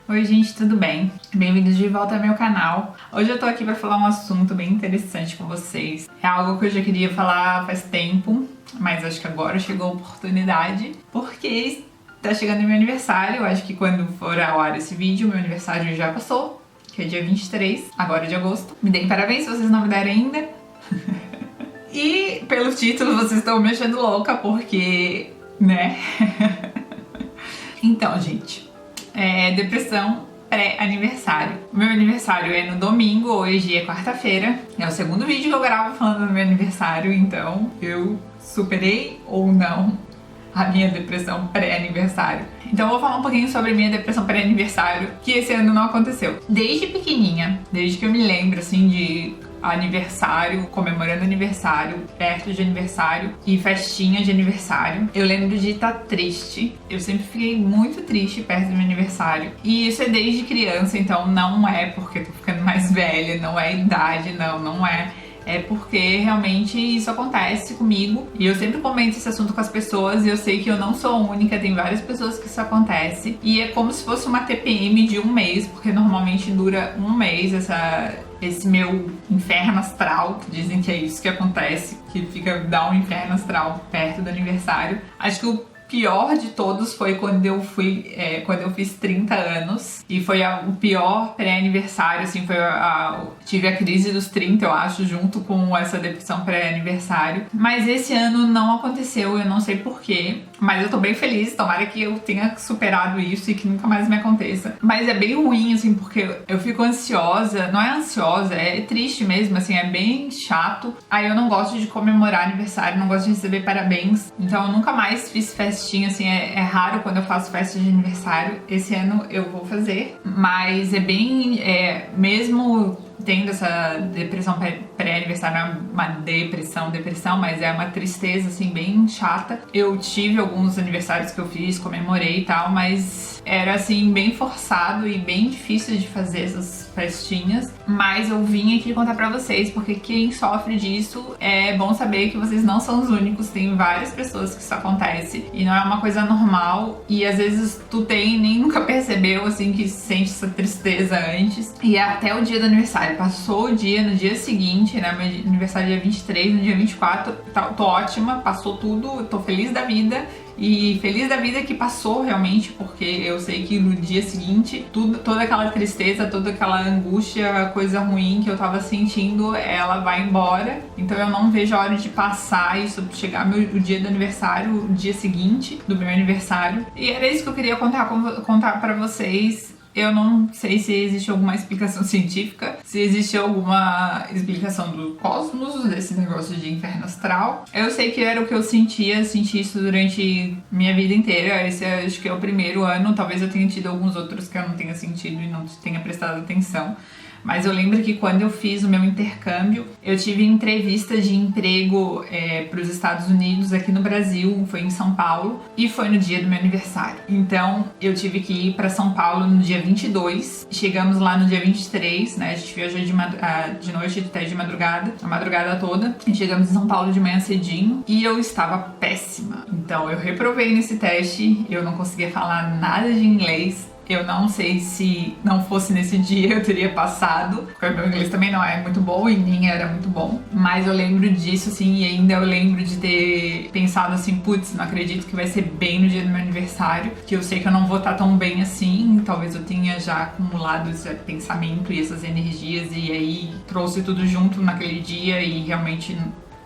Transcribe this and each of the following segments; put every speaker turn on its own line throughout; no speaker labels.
Oi gente, tudo bem? Bem-vindos de volta ao meu canal. Hoje eu tô aqui pra falar um assunto bem interessante com vocês. É algo que eu já queria falar faz tempo, mas acho que agora chegou a oportunidade, porque tá chegando meu aniversário. Eu acho que quando for ao ar esse vídeo, meu aniversário já passou, que é dia 23, agora de agosto. Me deem parabéns se vocês não me deram ainda. E pelo título vocês estão me achando louca, porque, né? Então, gente, depressão pré-aniversário. Meu aniversário é no domingo, hoje é quarta-feira. É o segundo vídeo que eu gravo falando do meu aniversário, então eu superei ou não a minha depressão pré-aniversário. Então eu vou falar um pouquinho sobre a minha depressão pré-aniversário, que esse ano não aconteceu. Desde pequenininha, desde que eu me lembro, assim, de aniversário, comemorando aniversário, perto de aniversário e festinha de aniversário, eu lembro de estar triste. Eu sempre fiquei muito triste perto do meu aniversário. E isso é desde criança, então não é porque eu tô ficando mais velha, não é idade, não é. É porque realmente isso acontece comigo e eu sempre comento esse assunto com as pessoas e eu sei que eu não sou a única, tem várias pessoas que isso acontece. E é como se fosse uma TPM de um mês, porque normalmente dura um mês esse meu inferno astral, que dizem que é isso que acontece, que dá um inferno astral perto do aniversário. Acho que o pior de todos foi quando eu fiz 30 anos e foi o pior pré-aniversário, assim, tive a crise dos 30, eu acho, junto com essa depressão pré-aniversário. Mas esse ano não aconteceu, eu não sei porquê, mas eu tô bem feliz, tomara que eu tenha superado isso e que nunca mais me aconteça. Mas é bem ruim, assim, porque eu fico ansiosa, não é ansiosa, é triste mesmo, assim, é bem chato. Aí eu não gosto de comemorar aniversário, não gosto de receber parabéns, então eu nunca mais fiz festinha, assim, é raro quando eu faço festa de aniversário. Esse ano eu vou fazer, mas é bem, mesmo tendo essa depressão pré-aniversário, não é uma depressão, mas é uma tristeza, assim, bem chata. Eu tive alguns aniversários que eu fiz, comemorei e tal, mas era, assim, bem forçado e bem difícil de fazer essas festinhas. Mas eu vim aqui contar pra vocês, porque quem sofre disso, é bom saber que vocês não são os únicos, tem várias pessoas que isso acontece e não é uma coisa normal, e às vezes tu nem nunca percebeu, assim, que sente essa tristeza antes, e até o dia do aniversário. Passou o dia, no dia seguinte, né, meu aniversário é dia 23, no dia 24, tô ótima, passou tudo, tô feliz da vida. E feliz da vida que passou realmente, porque eu sei que no dia seguinte, toda aquela tristeza, toda aquela angústia, coisa ruim que eu tava sentindo, ela vai embora. Então eu não vejo a hora de passar isso, chegar o dia do aniversário, o dia seguinte do meu aniversário. E era isso que eu queria contar pra vocês. Eu não sei se existe alguma explicação científica, se existe alguma explicação do cosmos, desse negócio de inferno astral. Eu sei que era o que eu senti isso durante minha vida inteira. Esse acho que é o primeiro ano, talvez eu tenha tido alguns outros que eu não tenha sentido e não tenha prestado atenção. Mas eu lembro que quando eu fiz o meu intercâmbio, eu tive entrevista de emprego para os Estados Unidos aqui no Brasil, foi em São Paulo, e foi no dia do meu aniversário. Então eu tive que ir para São Paulo no dia 22, chegamos lá no dia 23, né? A gente viajou de noite até de madrugada, a madrugada toda, e chegamos em São Paulo de manhã cedinho, e eu estava péssima. Então eu reprovei nesse teste, eu não conseguia falar nada de inglês. Eu não sei se não fosse nesse dia eu teria passado, porque o meu inglês também não é muito bom e nem era muito bom. Mas eu lembro disso, assim, e ainda eu lembro de ter pensado assim, putz, não acredito que vai ser bem no dia do meu aniversário, que eu sei que eu não vou estar tão bem assim, talvez eu tenha já acumulado esse pensamento e essas energias, e aí trouxe tudo junto naquele dia e realmente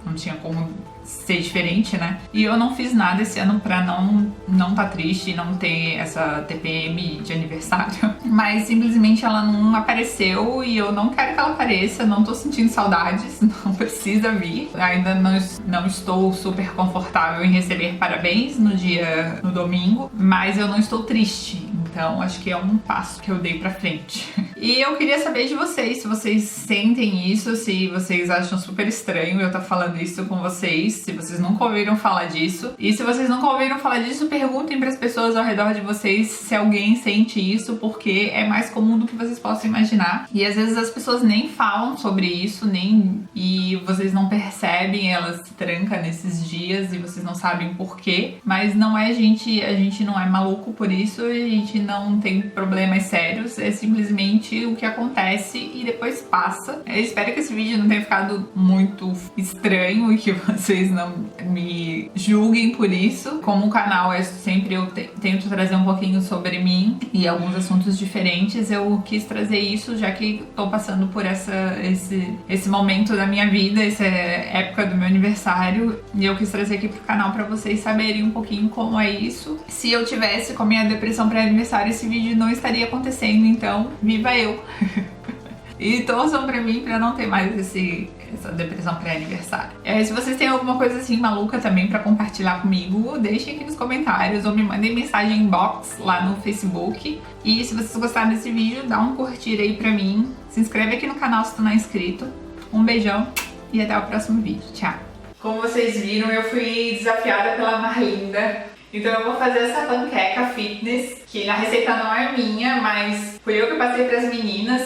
não tinha como ser diferente, né? E eu não fiz nada esse ano pra não tá triste e não ter essa TPM de aniversário. Mas simplesmente ela não apareceu e eu não quero que ela apareça, não tô sentindo saudades, não precisa vir. Ainda não estou super confortável em receber parabéns no domingo, mas eu não estou triste. Então acho que é um passo que eu dei pra frente. E eu queria saber de vocês, se vocês sentem isso, se vocês acham super estranho eu estar falando isso com vocês, se vocês nunca ouviram falar disso. E se vocês nunca ouviram falar disso, perguntem para as pessoas ao redor de vocês se alguém sente isso, porque é mais comum do que vocês possam imaginar. E às vezes as pessoas nem falam sobre isso, e vocês não percebem, elas se trancam nesses dias e vocês não sabem por quê. Mas não é a gente não é maluco por isso, a gente não tem problemas sérios, é simplesmente o que acontece e depois passa. Eu espero que esse vídeo não tenha ficado muito estranho e que vocês não me julguem por isso. Como o canal é sempre, eu tento trazer um pouquinho sobre mim e alguns assuntos diferentes, eu quis trazer isso já que tô passando por esse momento da minha vida, essa época do meu aniversário, e eu quis trazer aqui pro canal pra vocês saberem um pouquinho como é isso. Se eu tivesse com a minha depressão pré-aniversário, esse vídeo não estaria acontecendo, então viva eu! E torçam pra mim pra não ter mais essa depressão pré-aniversário. Se vocês têm alguma coisa assim maluca também pra compartilhar comigo, deixem aqui nos comentários ou me mandem mensagem inbox lá no Facebook. E se vocês gostaram desse vídeo, dá um curtir aí pra mim. Se inscreve aqui no canal se tu não é inscrito. Um beijão e até o próximo vídeo. Tchau! Como vocês viram, eu fui desafiada pela Marlinda. Então eu vou fazer essa panqueca fitness, que a receita não é minha, mas fui eu que passei para as meninas.